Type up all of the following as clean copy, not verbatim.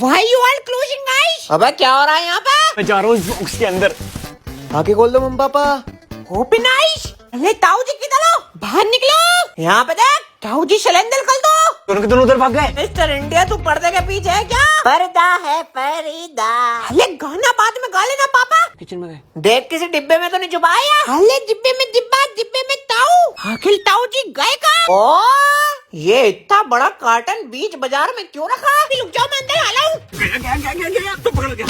Why you all closing guys? अबे क्या हो रहा है यहाँ पे? मैं जा रहा हूँ इस बॉक्स के अंदर। आगे खोल दो मम्मी पापा। Open eyes. अरे ताऊ जी किधर हो? बाहर निकलो। यहाँ पे देख, ताऊ जी सिलेंडर खोल दो। दोनों के दोनों उधर भाग गए। मिस्टर इंडिया तू पर्दे के पीछे है क्या? पर्दा है पर्दा। अरे गाना बाद में गा लेना पापा। किचन में गए। देख किसी डिब्बे में तो नहीं छुपाया? अरे डिब्बे में डिब्बा, डिब्बे में ताऊ। आखिर ताऊ जी गए कहाँ? ओ ये इतना बड़ा कार्टन बीच बाजार में क्यों रखा? रुक जाओ मैं अंदर आ गया तो पकड़ गया।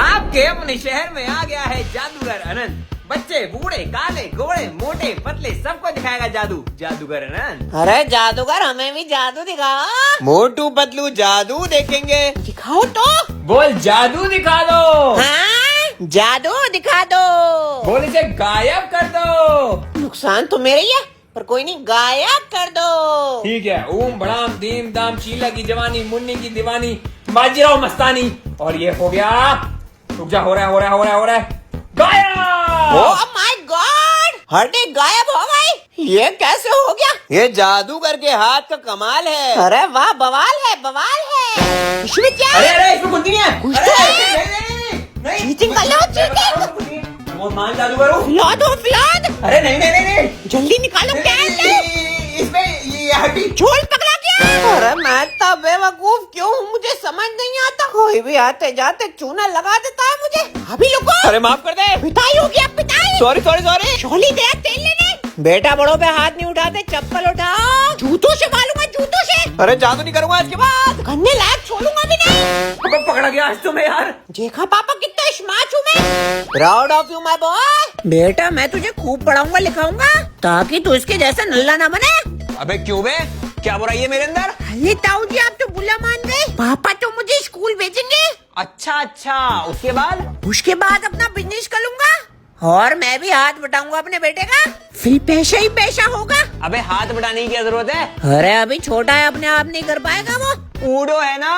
आपके अपने शहर में आ गया है जादूगर अनंत। बच्चे बूढ़े काले गोरे मोटे पतले सबको दिखाएगा जादू। जादूगर अनंत। अरे जादूगर हमें भी जादू दिखाओ। मोटू पतलू जादू देखेंगे। दिखाओ तो। बोल जादू दिखा दो। हाँ जादू दिखा दो। बोल इसे गायब कर दो। नुकसान तो मेरा ही है पर कोई नहीं, गायब कर दो। ठीक है। ओम बड़ाम दीम दाम शीला की जवानी मुन्नी की दीवानी बाजीराव मस्तानी। और ये हो गया। रुक जा, हो रहा है गायब। ओह माय गॉड, हड्डी गायब हो गई। ये कैसे हो गया? ये जादूगर के हाथ का कमाल है। अरे वाह, बवाल है बवाल है। इसमें क्या है? अरे इसमें कुछ नहीं है। कुछ अरे, तो है। नहीं। चीटिंग कर लो, चीटिंग। वो मान जादूगर हूँ। फिलौद हो फिलौद। अरे नहीं। जल्दी निकालो कैश ले। इसमें ये हड्डी। झोल पकड़ा क्या? अरे मैं तो बेवकूफ क्यों हूँ, मुझे समझ नहीं आता। कोई भी आते जाते चूना लगा देता है मुझे। अभी रुको। अरे माफ कर दे। पिटाई हो गया पिटाई। सॉरी। झोली दे तेल लेने। बेटा बड़ों पे हाथ नहीं उठाते, चप्पल उठाओ। जूतों से मालूंगा, जूतों से। अरे जादू नहीं करूंगा इसके बाद। करने लायक छोड़ूंगा भी नहीं। पकड़ा गया आज तो मैं यार। देखा पापा कितना स्मार्ट हूँ मैं। Proud of you my boy. बेटा मैं तुझे खूब पढ़ाऊंगा लिखाऊंगा ताकि तू इसके जैसा नल्ला ना बने। अबे क्यों बे, क्या बुराई है मेरे अंदर? अरे ताऊ जी आप तो बुला मान गए। पापा तो मुझे स्कूल भेजेंगे। अच्छा उसके बाद? उसके बाद अपना बिजनेस कर लूंगा और मैं भी हाथ बटाऊंगा अपने बेटे का। फिर पैसा ही पैसा होगा। अबे हाथ बढ़ाने की क्या जरूरत है? अरे अभी छोटा है, अपने आप नहीं कर पाएगा वो। ऊडो है ना।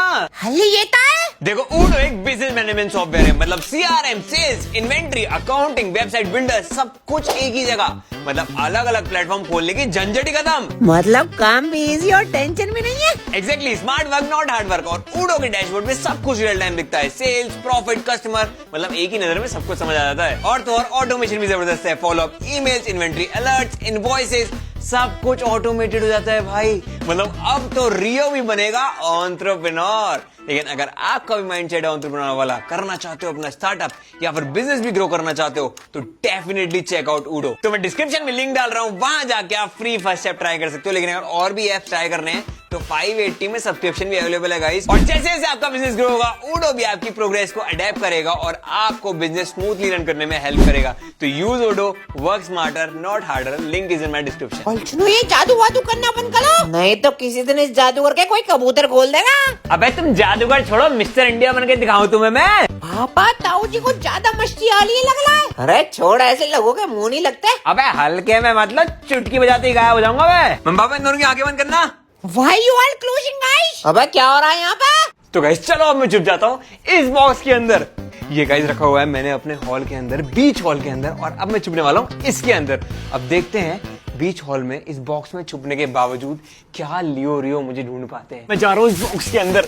अरे ये तो है। देखो ऊडो एक बिजनेस मैनेजमेंट सॉफ्टवेयर है। मतलब CRM, sales, inventory, accounting, website builder सब कुछ एक ही जगह। मतलब अलग अलग प्लेटफॉर्म खोलने की झंझट ही खत्म। मतलब काम भी इजी और टेंशन भी नहीं है। Exactly, smart work not hard work. और ऊडो के डैशबोर्ड में सब कुछ रियल टाइम दिखता है। सेल्स, प्रॉफिट, कस्टमर, मतलब एक ही नजर में सब कुछ समझ आ जाता है। और तो और ऑटोमेशन भी जबरदस्त है। Follow up, emails, inventory alerts, invoices सब कुछ ऑटोमेटेड हो जाता है भाई। मतलब अब तो रियो भी बनेगा एंटरप्रेन्योर। लेकिन अगर आपका भी माइंडसेट है एंटरप्रेन्योर वाला, करना चाहते हो अपना स्टार्टअप या फिर बिजनेस भी ग्रो करना चाहते हो, तो डेफिनेटली चेक आउट ऊडो। तो मैं डिस्क्रिप्शन में लिंक डाल रहा हूं, वहां जाके आप फ्री फर्स्ट स्टेप ट्राई कर सकते हो। लेकिन अगर और भी एप्स ट्राई करने हैं तो 580 में सब्सक्रिप्शन भी अवेलेबल है गाइस। और जैसे जैसे आपका बिजनेस ग्रो होगा, ऊडो भी आपकी प्रोग्रेस को अडेप्ट करेगा और आपको बिजनेस स्मूथली रन करने में हेल्प करेगा। तो यूज ऊडो, work smarter not harder. Link is in my description. और सुनो, ये जादू वादू करना बंद करो, नहीं तो किसी दिन इस जादू करके कोई कबूतर खोल देगा। अबे तुम जादूगर छोड़ो, मिस्टर इंडिया बन के दिखाऊं तुम्हें मैं। पापा ताऊ जी को ज्यादा मस्ती आ रही लग रहा है। अरे छोड़, ऐसे लोगों के मुंह नहीं लगते। अबे हल्के में मतलब चुटकी बजाते ही गायब हो जाऊंगा मैं। पापा इन दोनों की आंखें बंद करना। Why you all closing guys? अबे क्या हो रहा है यहाँ पे? तो गाइस चलो अब मैं छुप जाता हूँ इस बॉक्स के अंदर। ये गाइस रखा हुआ है मैंने अपने हॉल के अंदर, बीच हॉल के अंदर। और अब मैं छुपने वाला हूँ इसके अंदर। अब देखते हैं बीच हॉल में इस बॉक्स में छुपने के बावजूद क्या लियो रियो मुझे ढूंढ पाते हैं। मैं जा रहा हूँ इस बॉक्स के अंदर।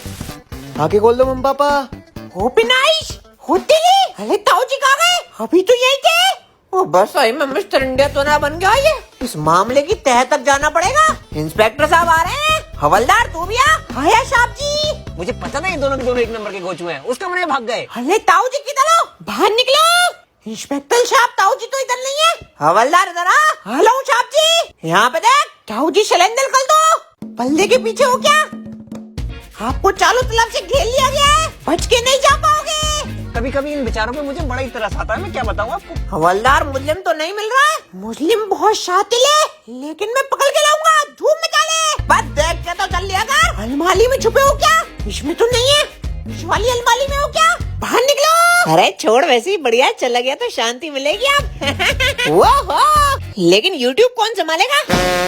आगे खोल दो मम्मी पापा। Open eyes. होते नहीं। अरे ताऊ जी कहाँ गए? अभी तो यही थे। ओ बस सही में मिस्टर इंडिया तो ना बन गया ये। इस मामले की तह तक जाना पड़ेगा। इंस्पेक्टर साहब आ रहे हैं। हवलदार तू भी आ। आया साहब जी। मुझे पता नहीं दोनों के दोनों एक नंबर के कोच हुए हैं। उस कमरे में भाग गए। अरे ताऊ जी किधर हो? बाहर निकलो। इंस्पेक्टर साहब ताऊ जी तो इधर नहीं है। हवलदार इधर आ। हेलो साहब जी, यहाँ पे देख। ताऊ जी सिलेंडर कर दो। बल्ले के पीछे हो क्या? आपको चारों तरफ से घेर लिया गया है, बच के नहीं जा पाओगे। कभी कभी इन बेचारों पे मुझे बड़ा ही तरस आता है। मैं क्या बताऊँ आपको। हवलदार मुस्लिम तो नहीं मिल रहा है। मुस्लिम बहुत शातिल है, लेकिन मैं पकड़ के लाऊंगा। धूम मचा ले। बस देख के तो चल लिया कर। अलमारी में छुपे हो क्या? इसमें तो नहीं है। इस वाली अलमारी में हो क्या? बाहर निकलो। अरे छोड़, वैसे ही बढ़िया चला गया तो शांति मिलेगी आप। वो हो, लेकिन यूट्यूब कौन संभालेगा?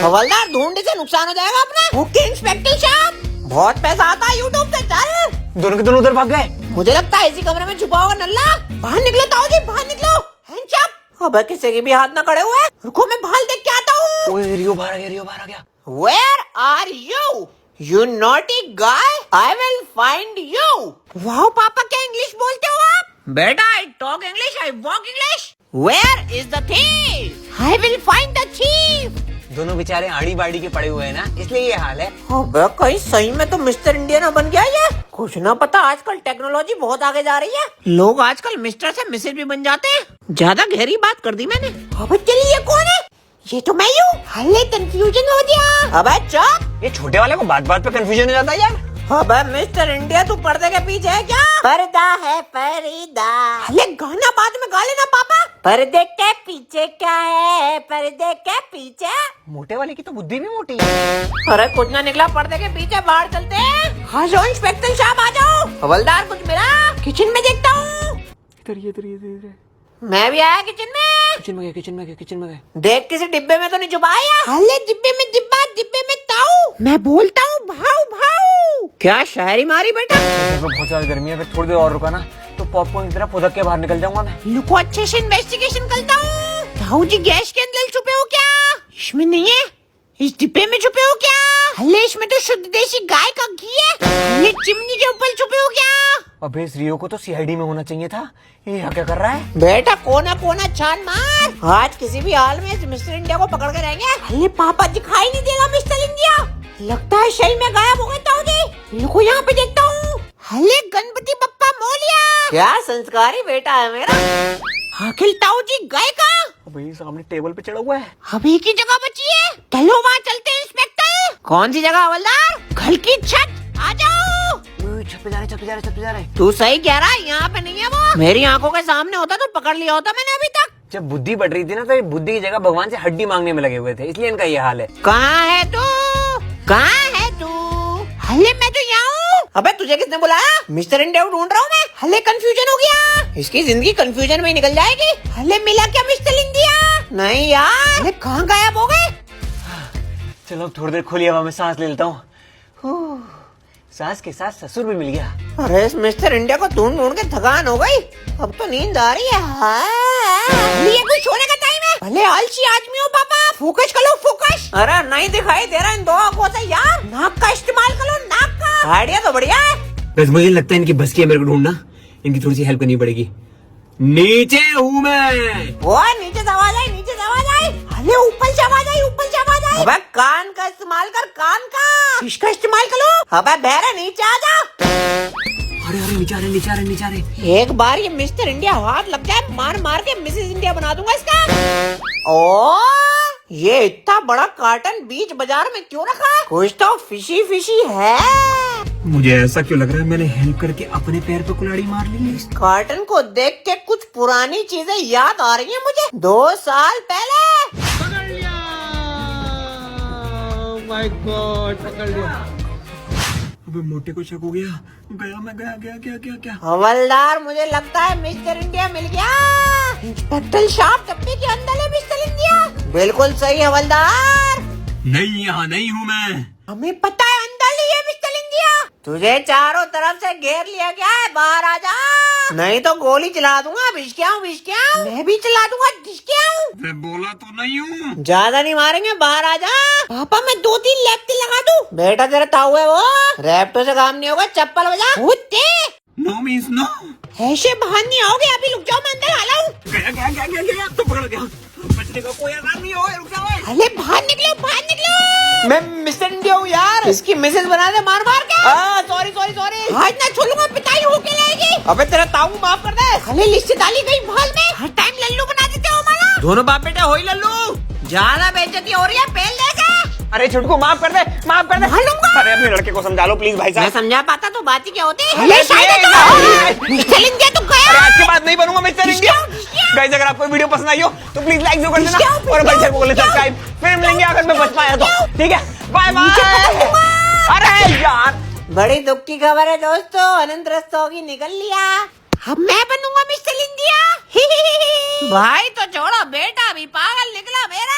हवलदार ढूंढने से नुकसान हो जाएगा अपना। ओके इंस्पेक्टर साहब, बहुत पैसा आता है यूट्यूब से। चल। दोनों के दोनों उधर भाग गए। मुझे लगता है इसी कमरे में छुपा होगा नल्ला। बाहर निकलो ताऊ जी, बाहर निकलो। Hands up. अबे किसी के भी हाथ ना खड़े हुए। रुको मैं बाहर देख के आता हूँ। ओए रियो बाहर आ गया, रियो बाहर आ गया। Where are you? You naughty guy, I will find you. वाह पापा, क्या इंग्लिश बोलते हो आप? बेटा, I talk English, I walk English. Where is the thief? I will find the thief. दोनों बेचारे आड़ी बाड़ी के पड़े हुए हैं ना, इसलिए ये हाल है। अबे कहीं सही में तो मिस्टर इंडिया ना बन गया ये। कुछ ना पता, आजकल टेक्नोलॉजी बहुत आगे जा रही है। लोग आजकल मिस्टर से मिसेज भी बन जाते हैं। ज्यादा गहरी बात कर दी मैंने। अबे चलिए, ये कौन है? ये तो मैं हूँ। हल्ले कंफ्यूजन हो गया। अबे चुप। ये छोटे वाले को बात बात पे कंफ्यूजन हो जाता है यार। अबे मिस्टर इंडिया, तू पर्दे के पीछे है क्या? पर्दा है परिदा। अरे गाना बाद में गा लेना पापा। पर्दे के पीछे क्या है? पर्दे के पीछे। मोटे वाले की तो बुद्धि भी मोटी है। अरे कुछ ना निकला पर्दे के पीछे, बाहर चलते हैं। हाँ जो इंस्पेक्टर साहब आ जाओ। हवलदार कुछ मिला? किचन में देखता हूँ। इधर मैं भी आया किचन में। किचन में गए। देख किसी डिब्बे में तो नहीं छुपाया? अरे डिब्बे में डिब्बा, डिब्बे में ताऊ। मैं बोलता हूँ भाऊ भाऊ। क्या शायरी मारी बेटा? बहुत ज्यादा गर्मी है, फिर थोड़ी देर और रुका ना तो पॉपकॉर्न की तरह फुदक के बाहर निकल जाऊंगा मैं। लुको अच्छे से इन्वेस्टिगेशन करता हूँ। ताऊ जी गैस के अंदर छुपे हो क्या? इसमें नहीं है। इस डिब्बे में छुपे हो क्या? हल्ले इसमें तो शुद्ध देसी गाय का घी है। हल्ले चिमनी के ऊपर छुपे हो क्या? अबे इस रियो को तो सीआईडी में होना चाहिए था। ये यहाँ क्या कर रहा है? बेटा कोना कोना छान मार। आज किसी भी हाल में इस मिस्टर इंडिया को पकड़ के रहेंगे। हल्ले पापा दिखाई नहीं देगा मिस्टर इंडिया। लगता है सही में गायब हो गए ताऊ जी। रुको यहाँ पे देखता हूँ। हल्ले गणपति बप्पा मोलिया। क्या संस्कारी बेटा है मेरा। आखिर ताऊ जी गए कहाँ? अबे सामने टेबल पे चढ़ा हुआ है। अब एक ही जगह बची है। चलो वहाँ चलते हैं इंस्पेक्टर। कौन सी जगह हवलदार? घर की छत। आ जाओ। छत पे जा रहे। तू सही कह रहा है, यहाँ पे नहीं है वो। मेरी आंखों के सामने होता तो पकड़ लिया होता मैंने अभी तक। जब बुद्धि बढ़ रही थी ना तो ये बुद्धि की जगह भगवान से हड्डी मांगने में लगे हुए थे, इसलिए इनका ये हाल है। कहाँ है तू? कहाँ है तू? हल्ले मैं तो यहाँ हूँ। अबे तुझे किसने बुलाया? मिस्टर इंडिया को ढूंढ रहा हूँ मैं। हल्ले कंफ्यूजन हो गया। इसकी जिंदगी कंफ्यूजन में ही निकल जाएगी। हल्ले मिला क्या मिस्टर इंडिया? नहीं यार। हल्ले कहाँ गायब हो गए? चलो अब थोड़ी देर खुली हवा में सांस ले लेता हूँ। सांस के साथ ससुर भी मिल गया। अरे इस मिस्टर इंडिया को ढूंढ ढूंढ के थकान हो गई। अब तो नींद आ रही है। ये कुछ सोने का टाइम है। भले आलसी आदमी हो पापा, फोकस करो फोकस। अरे नहीं दिखाई दे रहा इन दो आंखों से यार। नाक का इस्तेमाल करो, नाक का। आइडिया तो बढ़िया है। बस मुझे लगता है इनकी बस की है मेरे को ढूंढना। इनकी थोड़ी सी हेल्प करनी पड़ेगी। नीचे हूँ मैं। वो नीचे से आवाज आई, नीचे से आवाज आई। अरे ऊपर से आवाज आई, ऊपर से आवाज आई। अबे कान का इस्तेमाल कर, कान का। इसका इस्तेमाल करो। अबे बहरा नीचे आ जा। अरे नीचे आ रहे। एक बार ये मिस्टर इंडिया हाथ लग जाए, मार मार के मिसेस इंडिया बना दूंगा इसका। ओ ये इतना बड़ा कार्टन बीच बाजार में क्यों रखा है? कुछ तो फिशी फिशी है। मुझे ऐसा क्यों लग रहा है मैंने हेल्प करके अपने पैर पे कुल्हाड़ी मार ली है। इस कार्टन को देख के कुछ पुरानी चीजें याद आ रही हैं मुझे। 2 साल पहले। पकड़ लिया। माय गॉड, पकड़ लिया। अबे मोटे को शक हो गया। गया। हवलदार मुझे लगता है मिस्टर इंडिया मिल गया। इंस्पेक्टर साहब डब्बे के अंदर है मिस्टर इंडिया। बिल्कुल सही हवलदार। नहीं, यहाँ नहीं हूँ मैं। हमें पता है अंदर ही है मिस्टर इंडिया। तुझे चारों तरफ से घेर लिया गया है, बाहर आ जा। नहीं तो गोली चला दूंगा। भिष्क्या हूँ। मैं भी चला दूंगा। भिष्क्या हूँ। मैं बोला तो नहीं हूँ। ज्यादा नहीं मारेंगे, बाहर आ जा। पापा मैं 2-3 लैपटे लगा दूं। बेटा तेरा ताऊ है वो। रैप्टो से काम नहीं होगा, चप्पल बजा। No means no. ऐसे बाहर नहीं आओगे, अभी रुक जाओ, मैं अंदर आ रहा हूँ। गया तो पकड़ गया। बचने का कोई आसार नहीं होगा, रुक जाओ। अरे बाहर निकलो, बाहर निकलो। मैं मिस्टर इंडिया हूँ यार। इसकी मिसेज बना दे मार मार के। सॉरी। आज ना छोड़ूंगा, पिटाई होके रहेगी। अबे तेरा ताऊ माफ कर दे। खाली लिस्ट डाली गई महल में। हर टाइम लल्लू बना देते हो हमारा। दोनों बाप बेटे हो ही लल्लू। ज्यादा बेइज्जती हो रही है, पेल देगा। अरे छुटकू माफ कर दे। मालूंगा। अरे अपने लड़के को समझा लो प्लीज भाई मैं साहब। समझा पाता तो बात ही क्या होती। मिस्टर इंडिया तू गया। आज के बाद नहीं बनूंगा मिस्टर इंडिया। गाइस अगर आपको वीडियो पसंद आई हो तो प्लीज लाइक जरूर कर देना और बड़े से बोले सब्सक्राइब। फिर मिलेंगे अगर मैं बच पाया तो। ठीक है, बाय बाय। अरे यार बड़ी दुख की खबर है दोस्तों, अनंत रस्तोगी निकल लिया। अब मैं बनूंगा मिस्टर इंडिया। भाई तो छोड़ो बेटा, भी पागल निकला मेरा।